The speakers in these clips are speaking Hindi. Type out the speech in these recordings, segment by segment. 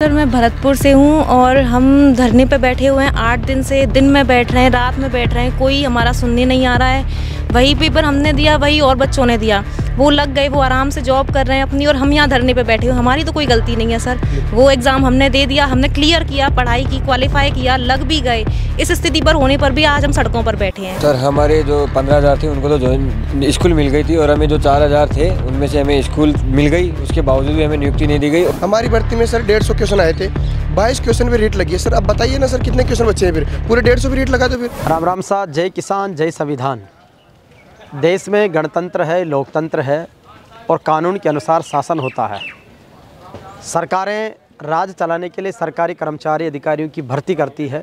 सर मैं भरतपुर से हूँ और हम धरने पे बैठे हुए हैं 8 दिन से। दिन में बैठ रहे हैं, रात में बैठ रहे हैं, कोई हमारा सुनने नहीं आ रहा है। वही पेपर हमने दिया, वही और बच्चों ने दिया, वो लग गए, वो आराम से जॉब कर रहे हैं अपनी, और हम यहाँ धरने पे बैठे हुए। हमारी तो कोई गलती नहीं है सर। वो एग्ज़ाम हमने दे दिया, हमने क्लियर किया, पढ़ाई की, क्वालिफाई किया, लग भी गए। इस स्थिति पर होने पर भी आज हम सड़कों पर बैठे हैं। सर हमारे जो 15,000 थे उनको तो स्कूल मिल गई थी, और हमें जो 4,000 थे उनमें से हमें स्कूल मिल गई। उसके बावजूद भी हमें नियुक्ति नहीं दी गई। हमारी भर्ती में सर 150 क्वेश्चन आए थे, 22 क्वेश्चन पे रेट लगी है। सर अब बताइए ना सर, कितने क्वेश्चन बचे हैं? फिर पूरे 150 पे रेट लगा तो फिर। राम राम साहब, जय किसान जय संविधान। देश में गणतंत्र है, लोकतंत्र है और कानून के अनुसार शासन होता है। सरकारें राज चलाने के लिए सरकारी कर्मचारी अधिकारियों की भर्ती करती है,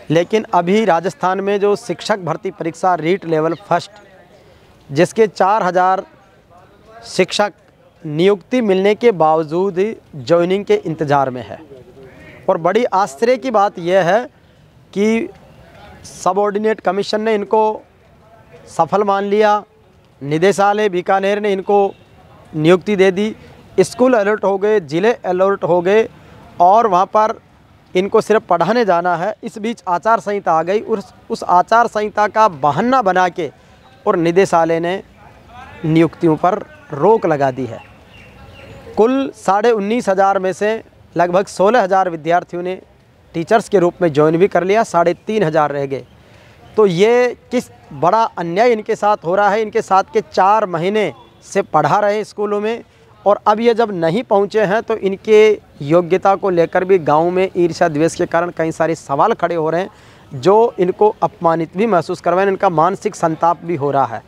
लेकिन अभी राजस्थान में जो शिक्षक भर्ती परीक्षा रीट लेवल फर्स्ट, जिसके 4,000 शिक्षक नियुक्ति मिलने के बावजूद ज्वाइनिंग के इंतज़ार में है। और बड़ी आश्चर्य की बात यह है कि सबऑर्डिनेट कमीशन ने इनको सफल मान लिया, निदेशालय बीकानेर ने इनको नियुक्ति दे दी, स्कूल अलर्ट हो गए, ज़िले अलर्ट हो गए और वहाँ पर इनको सिर्फ पढ़ाने जाना है। इस बीच आचार संहिता आ गई, उस आचार संहिता का बहाना बना के और निदेशालय ने नियुक्तियों पर रोक लगा दी है। कुल 19,500 में से लगभग 16,000 विद्यार्थियों ने टीचर्स के रूप में ज्वाइन भी कर लिया, 3,500 रह गए। तो ये किस बड़ा अन्याय इनके साथ हो रहा है। इनके साथ के 4 महीने से पढ़ा रहे स्कूलों में, और अब ये जब नहीं पहुँचे हैं तो इनके योग्यता को लेकर भी गाँव में ईर्ष्या द्वेष के कारण कई सारे सवाल खड़े हो रहे हैं, जो इनको अपमानित भी महसूस करवाएं। इनका मानसिक संताप भी हो रहा है।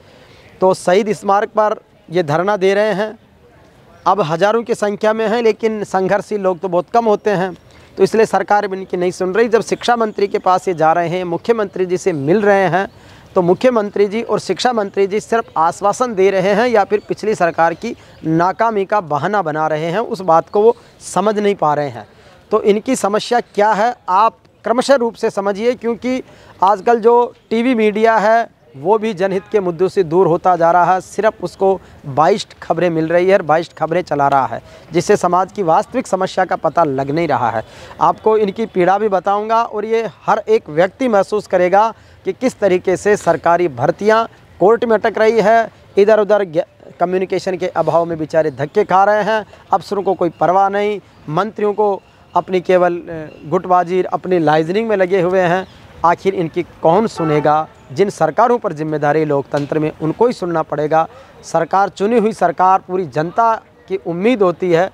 तो शहीद स्मारक पर ये धरना दे रहे हैं। अब हज़ारों की संख्या में हैं, लेकिन संघर्षशील लोग तो बहुत कम होते हैं, तो इसलिए सरकार भी इनकी नहीं सुन रही। जब शिक्षा मंत्री के पास ये जा रहे हैं, मुख्यमंत्री जी से मिल रहे हैं, तो मुख्यमंत्री जी और शिक्षा मंत्री जी सिर्फ आश्वासन दे रहे हैं या फिर पिछली सरकार की नाकामी का बहाना बना रहे हैं, उस बात को वो समझ नहीं पा रहे हैं। तो इनकी समस्या क्या है आप क्रमशः रूप से समझिए, क्योंकि आजकल जो टीवी मीडिया है वो भी जनहित के मुद्दों से दूर होता जा रहा है। सिर्फ उसको 22 खबरें मिल रही है और 22 खबरें चला रहा है, जिससे समाज की वास्तविक समस्या का पता लग नहीं रहा है। आपको इनकी पीड़ा भी बताऊंगा और ये हर एक व्यक्ति महसूस करेगा कि किस तरीके से सरकारी भर्तियां कोर्ट में अटक रही है। इधर उधर कम्युनिकेशन के अभाव में बेचारे धक्के खा रहे हैं, अफसरों को कोई परवाह नहीं, मंत्रियों को अपनी केवल गुटबाजी, अपनी लाइजनिंग में लगे हुए हैं। आखिर इनकी कौन सुनेगा? जिन सरकारों पर जिम्मेदारी लोकतंत्र में, उनको ही सुनना पड़ेगा। सरकार चुनी हुई सरकार, पूरी जनता की उम्मीद होती है।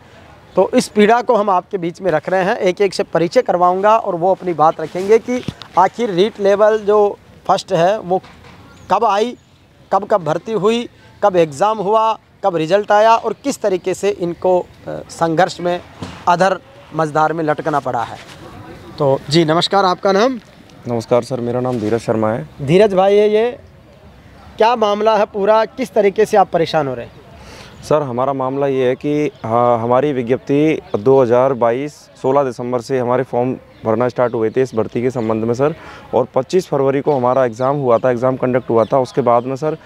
तो इस पीड़ा को हम आपके बीच में रख रहे हैं, एक एक से परिचय करवाऊंगा और वो अपनी बात रखेंगे कि आखिर रीट लेवल जो फर्स्ट है वो कब आई, कब कब भर्ती हुई, कब एग्ज़ाम हुआ, कब रिज़ल्ट आया और किस तरीके से इनको संघर्ष में अधर मझधार में लटकना पड़ा है। तो जी नमस्कार, आपका नाम? नमस्कार सर, मेरा नाम धीरज शर्मा है। धीरज भाई, ये क्या मामला है पूरा, किस तरीके से आप परेशान हो रहे हैं? सर हमारा मामला ये है कि हमारी विज्ञप्ति 2022 16 दिसंबर से हमारे फॉर्म भरना स्टार्ट हुए थे इस भर्ती के संबंध में सर, और 25 फरवरी को हमारा एग्ज़ाम हुआ था, एग्ज़ाम कंडक्ट हुआ था। उसके बाद में सर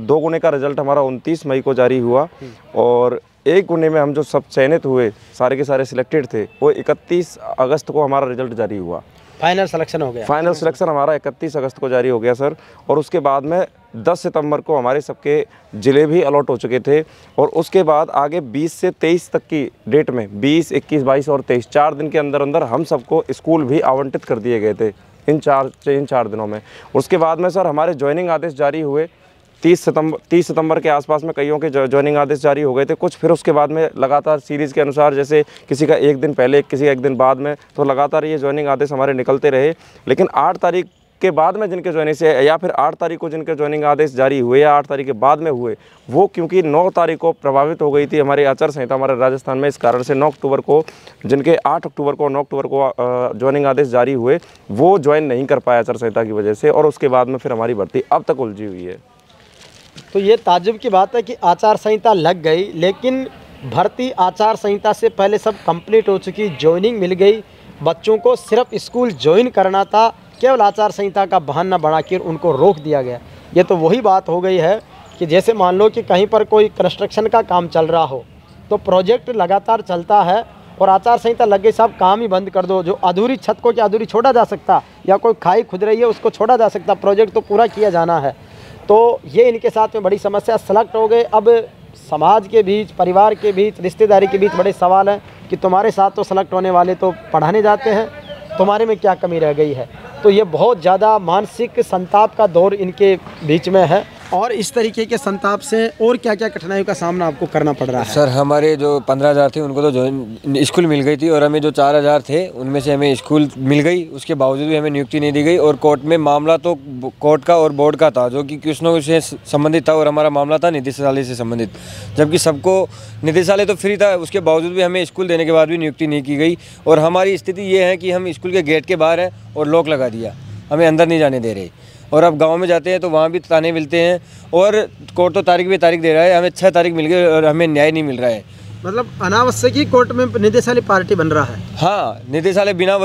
2 गुने का रिज़ल्ट हमारा 29 मई को जारी हुआ, और 1 गुने में हम जो सब चयनित हुए, सारे के सारे सिलेक्टेड थे, वो 31 अगस्त को हमारा रिज़ल्ट जारी हुआ। फाइनल सिलेक्शन हो गया? फाइनल सिलेक्शन हमारा 31 अगस्त को जारी हो गया सर। और उसके बाद में 10 सितंबर को हमारे सबके ज़िले भी अलॉट हो चुके थे, और उसके बाद आगे 20 से 23 तक की डेट में 20, 21, 22 और 23 4 दिन के अंदर अंदर हम सबको स्कूल भी आवंटित कर दिए गए थे इन चार दिनों में। उसके बाद में सर हमारे ज्वाइनिंग आदेश जारी हुए 30 सितंबर के आसपास में कईयों के ज्वाइनिंग आदेश जारी हो गए थे कुछ। फिर उसके बाद में लगातार सीरीज़ के अनुसार, जैसे किसी का 1 दिन पहले, किसी का 1 दिन बाद में, तो लगातार ये ज्वाइनिंग आदेश हमारे निकलते रहे। लेकिन 8 तारीख के बाद में जिनके ज्वाइनिंग से, या फिर 8 तारीख को जिनके ज्वाइनिंग आदेश जारी हुए या 8 तारीख के बाद में हुए, वो क्योंकि 9 तारीख को प्रभावित हो गई थी हमारी आचार संहिता हमारे राजस्थान में, इस कारण से 9 अक्टूबर को, जिनके 8 अक्टूबर को 9 अक्टूबर को ज्वाइनिंग आदेश जारी हुए, वो ज्वाइन नहीं कर पाए आचार संहिता की वजह से, और उसके बाद में फिर हमारी भर्ती अब तक उलझी हुई है। तो ये ताज्जुब की बात है कि आचार संहिता लग गई, लेकिन भर्ती आचार संहिता से पहले सब कंप्लीट हो चुकी, ज्वाइनिंग मिल गई, बच्चों को सिर्फ स्कूल ज्वाइन करना था, केवल आचार संहिता का बहाना बनाकर उनको रोक दिया गया। ये तो वही बात हो गई है कि जैसे मान लो कि कहीं पर कोई कंस्ट्रक्शन का काम चल रहा हो, तो प्रोजेक्ट लगातार चलता है और आचार संहिता लग गई, सब काम ही बंद कर दो। जो अधूरी छत को क्या अधूरी छोड़ा जा सकता, या कोई खाई खुद रही है उसको छोड़ा जा सकता, प्रोजेक्ट तो पूरा किया जाना है। तो ये इनके साथ में बड़ी समस्या। सेलेक्ट हो गए, अब समाज के बीच, परिवार के बीच, रिश्तेदारी के बीच बड़े सवाल हैं कि तुम्हारे साथ तो सेलेक्ट होने वाले तो पढ़ाने जाते हैं, तुम्हारे में क्या कमी रह गई है। तो ये बहुत ज़्यादा मानसिक संताप का दौर इनके बीच में है। और इस तरीके के संताप से और क्या क्या कठिनाइयों का सामना आपको करना पड़ रहा है? सर हमारे जो 15,000 थे उनको तो जो स्कूल मिल गई थी, और हमें जो 4,000 थे उनमें से हमें स्कूल मिल गई, उसके बावजूद भी हमें नियुक्ति नहीं दी गई। और कोर्ट में मामला तो कोर्ट का और बोर्ड का था, जो कि कृष्णों से संबंधित था, और हमारा मामला था निदेशालय से संबंधित, जबकि सबको निदेशालय तो फ्री था, उसके बावजूद भी हमें स्कूल देने के बाद भी नियुक्ति नहीं की गई। और हमारी स्थिति ये है कि हम स्कूल के गेट के बाहर हैं और लॉक लगा दिया, हमें अंदर नहीं जाने दे रहे। और अब गांव में जाते हैं तो वहाँ भी ताने मिलते हैं, और कोर्ट तो तारीख पे तारीख दे रहा है, हमें 6 तारीख मिल गई और हमें न्याय नहीं मिल रहा है। मतलब अनावश्यक ही कोर्ट में निदेशालय पार्टी बन रहा है। हाँ, निदेशालय बिना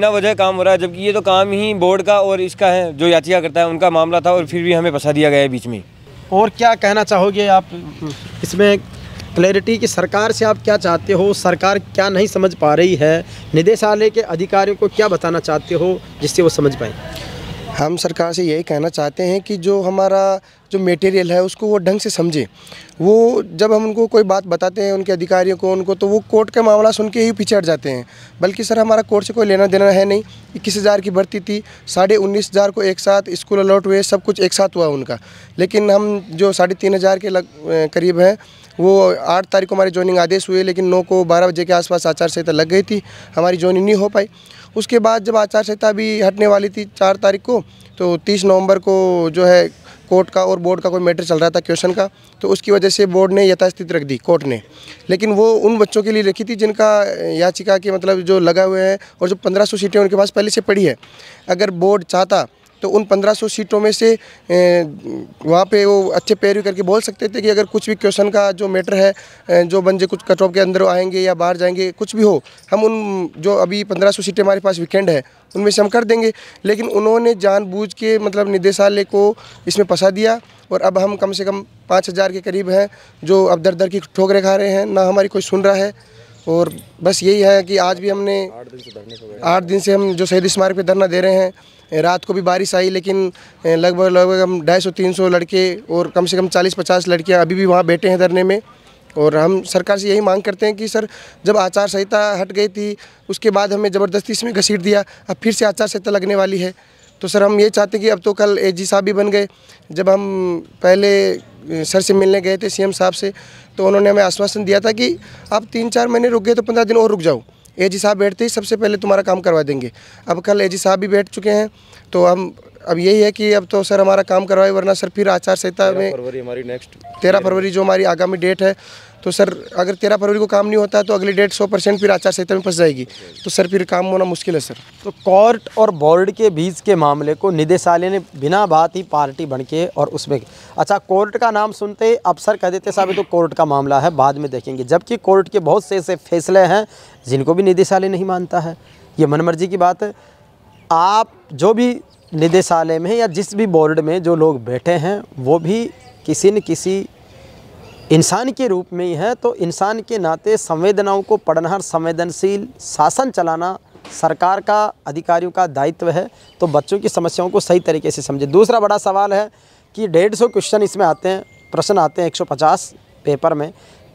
वजह काम हो रहा है, जबकि ये तो काम ही बोर्ड का और इसका है, जो याचिका करता है उनका मामला था, और फिर भी हमें फंसा दिया गया है बीच में। और क्या कहना चाहोगे आप इसमें क्लैरिटी की सरकार से आप क्या चाहते हो? सरकार क्या नहीं समझ पा रही है? निदेशालय के अधिकारियों को क्या बताना चाहते हो जिससे वो समझ पाएँ? हम सरकार से यही कहना चाहते हैं कि जो हमारा जो मटेरियल है उसको वो ढंग से समझे। वो जब हम उनको कोई बात बताते हैं उनके अधिकारियों को, उनको, तो वो कोर्ट का मामला सुन के ही पीछे हट जाते हैं। बल्कि सर हमारा कोर्ट से कोई लेना देना है नहीं। 21,000 की भर्ती थी, 19,500 को एक साथ स्कूल अलॉट हुए, सब कुछ एक साथ हुआ उनका। लेकिन हम जो 3,500 के करीब हैं, वो 8 तारीख को हमारी ज्वाइनिंग आदेश हुए, लेकिन 9 को 12 बजे के आसपास आचार संहिता लग गई थी, हमारी ज्वाइनिंग नहीं हो पाई। उसके बाद जब आचार संहिता भी हटने वाली थी 4 तारीख को, तो 30 नवंबर को जो है कोर्ट का और बोर्ड का कोई मैटर चल रहा था क्वेश्चन का, तो उसकी वजह से बोर्ड ने यथास्थिति रख दी कोर्ट ने। लेकिन वो उन बच्चों के लिए रखी थी जिनका याचिका के मतलब जो लगा हुए हैं, और जो 1500 सीटें उनके पास पहले से पड़ी है। अगर बोर्ड चाहता तो उन 1500 सीटों में से वहाँ पे वो अच्छे पैरवी करके बोल सकते थे कि अगर कुछ भी क्वेश्चन का जो मैटर है, जो बंजे कुछ कट ऑफ के अंदर आएंगे या बाहर जाएंगे, कुछ भी हो, हम उन जो अभी 1500 सीटें हमारे पास वीकेंड है उनमें से हम कर देंगे। लेकिन उन्होंने जानबूझ के मतलब निदेशालय को इसमें फंसा दिया, और अब हम कम से कम 5,000 के करीब हैं जो अब दर दर की ठोकरें खा रहे हैं, ना हमारी कोई सुन रहा है। और बस यही है कि आज भी हमने 8 दिन से हम जो शहीद स्मारक पे धरना दे रहे हैं। रात को भी बारिश आई, लेकिन लगभग हम 250-300 लड़के और कम से कम 40-50 लड़कियां अभी भी वहाँ बैठे हैं धरने में। और हम सरकार से यही मांग करते हैं कि सर, जब आचार संहिता हट गई थी उसके बाद हमें ज़बरदस्ती इसमें घसीट दिया, अब फिर से आचार संहिता लगने वाली है। तो सर हम ये चाहते हैं कि अब तो कल एजी साहब भी बन गए। जब हम पहले सर से मिलने गए थे सीएम साहब से, तो उन्होंने हमें आश्वासन दिया था कि आप 3-4 महीने रुक गए तो 15 दिन और रुक जाओ, एजी साहब बैठते ही सबसे पहले तुम्हारा काम करवा देंगे। अब कल एजी साहब भी बैठ चुके हैं, तो हम अब यही है कि अब तो सर हमारा काम करवाए, वरना सर फिर आचार संहिता में 13 फरवरी जो हमारी आगामी डेट है, तो सर अगर 13 फरवरी को काम नहीं होता तो अगली डेट 100% फिर आचार संहिता में फंस जाएगी, तो सर फिर काम होना मुश्किल है सर। तो कोर्ट और बोर्ड के बीच के मामले को निदेशालय ने बिना बात ही पार्टी बन के और उसमें, अच्छा, कोर्ट का नाम सुनते ही अफसर कह देते साहब तो कोर्ट का मामला है, बाद में देखेंगे, जबकि कोर्ट के बहुत से ऐसे फैसले हैं जिनको भी निदेशालय नहीं मानता है। ये मनमर्जी की बात है। आप जो भी निदेशालय में या जिस भी बोर्ड में जो लोग बैठे हैं वो भी किसी न किसी इंसान के रूप में ही है, तो इंसान के नाते संवेदनाओं को पढ़ना, संवेदनशील शासन चलाना सरकार का, अधिकारियों का दायित्व है। तो बच्चों की समस्याओं को सही तरीके से समझे। दूसरा बड़ा सवाल है कि 150 क्वेश्चन इसमें आते हैं, प्रश्न आते हैं 150 पेपर में।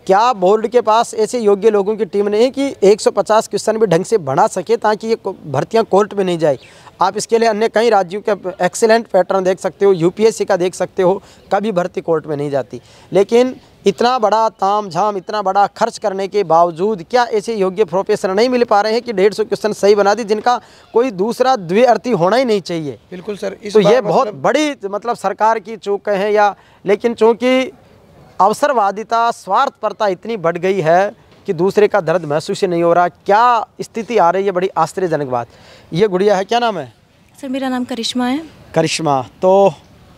क्या बोर्ड के पास ऐसे योग्य लोगों की टीम नहीं है कि 150 क्वेश्चन भी ढंग से बना सके ताकि ये भर्तियां कोर्ट में नहीं जाए? आप इसके लिए अन्य कई राज्यों के एक्सीलेंट पैटर्न देख सकते हो, यूपीएससी का देख सकते हो, कभी भर्ती कोर्ट में नहीं जाती। लेकिन इतना बड़ा ताम झाम, इतना बड़ा खर्च करने के बावजूद क्या ऐसे योग्य प्रोफेसर नहीं मिल पा रहे हैं कि 150 क्वेश्चन सही बना दी, जिनका कोई दूसरा द्विअर्थी होना ही नहीं चाहिए? बिल्कुल सर, तो ये बहुत बड़ी मतलब सरकार की चूक है या, लेकिन चूँकि अवसरवादिता, स्वार्थपरता इतनी बढ़ गई है कि दूसरे का दर्द महसूस ही नहीं हो रहा। क्या स्थिति आ रही है, बड़ी आश्चर्यजनक बात। ये गुड़िया है, क्या नाम है? सर मेरा नाम करिश्मा है। करिश्मा, तो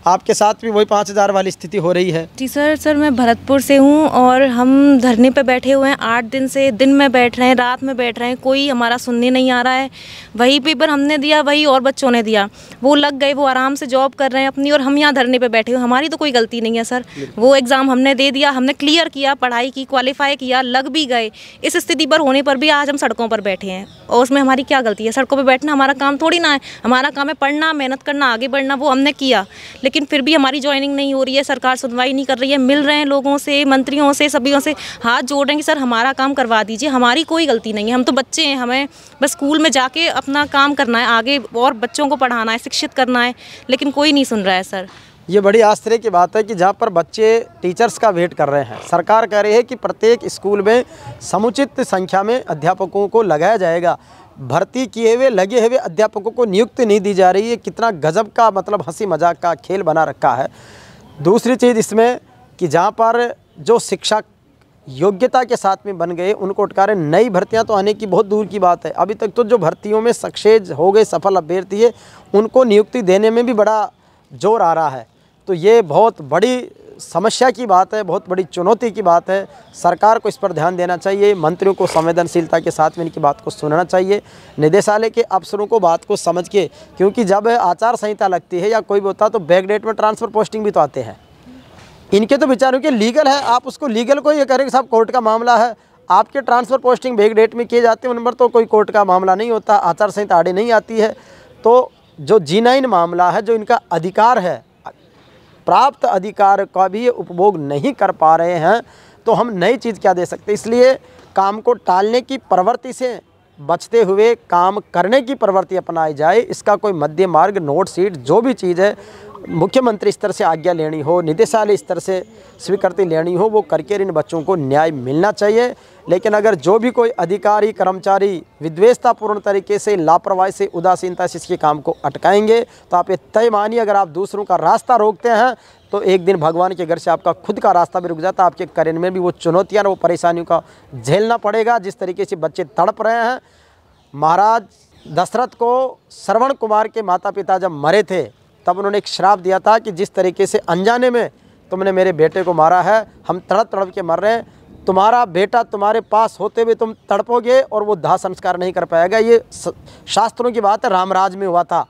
आपके साथ भी वही 5,000 वाली स्थिति हो रही है। जी सर मैं भरतपुर से हूँ और हम धरने पे बैठे हुए हैं 8 दिन से। दिन में बैठ रहे हैं, रात में बैठ रहे हैं, कोई हमारा सुनने नहीं आ रहा है। वही पेपर हमने दिया, वही और बच्चों ने दिया। वो लग गए, वो आराम से जॉब कर रहे हैं अपनी, और हम यहाँ धरने पे बैठे हुए। हमारी तो कोई गलती नहीं है सर। वो एग्ज़ाम हमने दे दिया, हमने क्लियर किया, पढ़ाई की, क्वालिफाई किया, लग भी गए। इस स्थिति पर होने पर भी आज हम सड़कों पर बैठे हैं, और उसमें हमारी क्या गलती है? सड़कों पर बैठना हमारा काम थोड़ी ना है। हमारा काम है पढ़ना, मेहनत करना, आगे बढ़ना। वो हमने किया, लेकिन फिर भी हमारी ज्वाइनिंग नहीं हो रही है। सरकार सुनवाई नहीं कर रही है। मिल रहे हैं लोगों से, मंत्रियों से, सभी से हाथ जोड़ रहे हैं कि सर हमारा काम करवा दीजिए। हमारी कोई गलती नहीं है, हम तो बच्चे हैं, हमें बस स्कूल में जाके अपना काम करना है, आगे और बच्चों को पढ़ाना है, शिक्षित करना है, लेकिन कोई नहीं सुन रहा है सर। ये बड़ी आश्चर्य की बात है कि जहाँ पर बच्चे टीचर्स का वेट कर रहे हैं, सरकार कह रही है कि प्रत्येक स्कूल में समुचित संख्या में अध्यापकों को लगाया जाएगा। भर्ती किए हुए लगे हुए अध्यापकों को नियुक्ति नहीं दी जा रही है। कितना गजब का मतलब हंसी मजाक का खेल बना रखा है। दूसरी चीज़ इसमें कि जहाँ पर जो शिक्षक योग्यता के साथ में बन गए उनको उठकारे, नई भर्तियां तो आने की बहुत दूर की बात है। अभी तक तो जो भर्तियों में सक्सेस हो गए, सफल अभ्यर्थी है, उनको नियुक्ति देने में भी बड़ा जोर आ रहा है। तो ये बहुत बड़ी समस्या की बात है, बहुत बड़ी चुनौती की बात है। सरकार को इस पर ध्यान देना चाहिए, मंत्रियों को संवेदनशीलता के साथ में इनकी बात को सुनना चाहिए, निदेशालय के अफसरों को बात को समझ के, क्योंकि जब आचार संहिता लगती है या कोई भी होता है तो बैकडेट में ट्रांसफ़र पोस्टिंग भी तो आते हैं। इनके तो बेचारों के लीगल है, आप उसको लीगल को ये करें कि साहब कोर्ट का मामला है। आपके ट्रांसफ़र पोस्टिंग बैकडेट में किए जाते हैं, उन पर तो कोई कोर्ट का मामला नहीं होता, आचार संहिता आड़े नहीं आती है। तो जो G9 मामला है, जो इनका अधिकार है, प्राप्त अधिकार का भी ये उपभोग नहीं कर पा रहे हैं, तो हम नई चीज़ क्या दे सकते। इसलिए काम को टालने की प्रवृत्ति से बचते हुए काम करने की प्रवृत्ति अपनाई जाए। इसका कोई मध्य मार्ग, नोट शीट, जो भी चीज़ है, मुख्यमंत्री स्तर से आज्ञा लेनी हो, निदेशालय स्तर से स्वीकृति लेनी हो, वो करके इन बच्चों को न्याय मिलना चाहिए। लेकिन अगर जो भी कोई अधिकारी कर्मचारी विद्वेषतापूर्ण तरीके से, लापरवाही से, उदासीनता से इसके काम को अटकाएंगे, तो आप ये तय मानिए, अगर आप दूसरों का रास्ता रोकते हैं तो एक दिन भगवान के घर से आपका खुद का रास्ता भी रुक जाता है। आपके करियर में भी वो चुनौतियाँ, वो परेशानियों का झेलना पड़ेगा। जिस तरीके से बच्चे तड़प रहे हैं, महाराज दशरथ को श्रवण कुमार के माता पिता जब मरे थे, तब उन्होंने एक श्राप दिया था कि जिस तरीके से अनजाने में तुमने मेरे बेटे को मारा है, हम तड़प तड़प के मर रहे हैं, तुम्हारा बेटा तुम्हारे पास होते हुए तुम तड़पोगे और वो दाह संस्कार नहीं कर पाएगा। ये शास्त्रों की बात है, रामराज में हुआ था।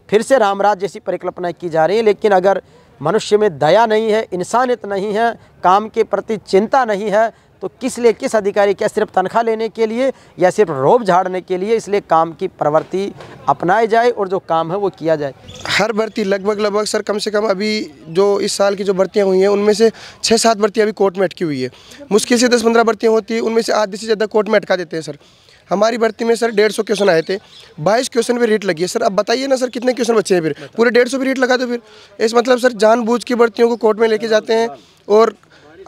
फिर से रामराज जैसी परिकल्पना की जा रही है। लेकिन अगर मनुष्य में दया नहीं है, इंसानियत नहीं है, काम के प्रति चिंता नहीं है, तो किस लिए, किस अधिकारी, क्या सिर्फ तनख्वाह लेने के लिए या सिर्फ रोब झाड़ने के लिए? इसलिए काम की प्रवृत्ति अपनाई जाए और जो काम है वो किया जाए। हर भर्ती लगभग सर, कम से कम अभी जो इस साल की जो भर्तियां हुई हैं, उनमें से 6-7 भर्तियां अभी कोर्ट में अटकी हुई है। मुश्किल से 10-15 भर्तियां होती है, उनमें से आधे से ज़्यादा कोर्ट में अटका देते हैं सर। हमारी भर्ती में सर 150 क्वेश्चन आए थे, 22 क्वेश्चन पे रेट लगी है सर। अब बताइए ना सर, कितने क्वेश्चन बचे हैं? फिर पूरे 150 पे रेट लगा दो। फिर इस मतलब सर जानबूझ की भर्तियों को कोर्ट में लेके जाते हैं। और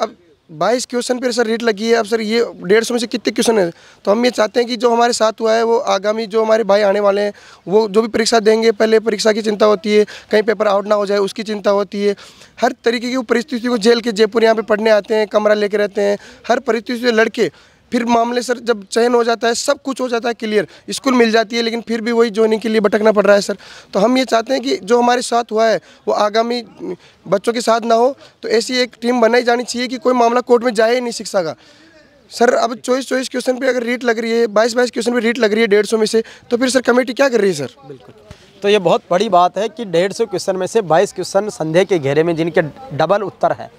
अब 22 क्वेश्चन पर सर रेट लगी है। अब सर ये 150 में से कितने क्वेश्चन है? तो हम ये चाहते हैं कि जो हमारे साथ हुआ है, वो आगामी जो हमारे भाई आने वाले हैं, वो जो भी परीक्षा देंगे, पहले परीक्षा की चिंता होती है, कहीं पेपर आउट ना हो जाए उसकी चिंता होती है। हर तरीके की परिस्थिति को झेल के जयपुर यहाँ पे पढ़ने आते हैं, कमरा लेके रहते हैं, हर परिस्थिति से लड़के फिर मामले सर जब चयन हो जाता है, सब कुछ हो जाता है क्लियर, स्कूल मिल जाती है, लेकिन फिर भी वही ज्वाइनिंग के लिए भटकना पड़ रहा है सर। तो हम ये चाहते हैं कि जो हमारे साथ हुआ है वो आगामी बच्चों के साथ ना हो। तो ऐसी एक टीम बनाई जानी चाहिए कि कोई मामला कोर्ट में जाए ही नहीं शिक्षा का सर। अब 24 क्वेश्चन पे अगर रेट लग रही है, 22 क्वेश्चन पे रेट लग रही है 150 में से, तो फिर सर कमेटी क्या कर रही है सर? बिल्कुल, तो ये बहुत बड़ी बात है कि 150 क्वेश्चन में से 22 क्वेश्चन संदेह के घेरे में, जिनके डबल उत्तर है।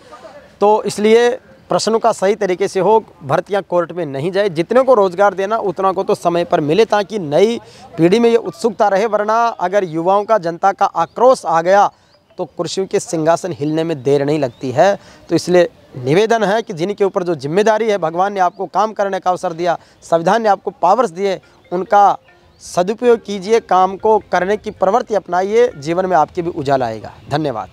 तो इसलिए प्रश्नों का सही तरीके से हो, भर्तियां कोर्ट में नहीं जाए। जितने को रोजगार देना उतना को तो समय पर मिले, ताकि नई पीढ़ी में ये उत्सुकता रहे। वरना अगर युवाओं का, जनता का आक्रोश आ गया तो कुर्सियों के सिंहासन हिलने में देर नहीं लगती है। तो इसलिए निवेदन है कि जिनके ऊपर जो जिम्मेदारी है, भगवान ने आपको काम करने का अवसर दिया, संविधान ने आपको पावर्स दिए, उनका सदुपयोग कीजिए, काम को करने की प्रवृत्ति अपनाइए, जीवन में आपके भी उजाला आएगा। धन्यवाद।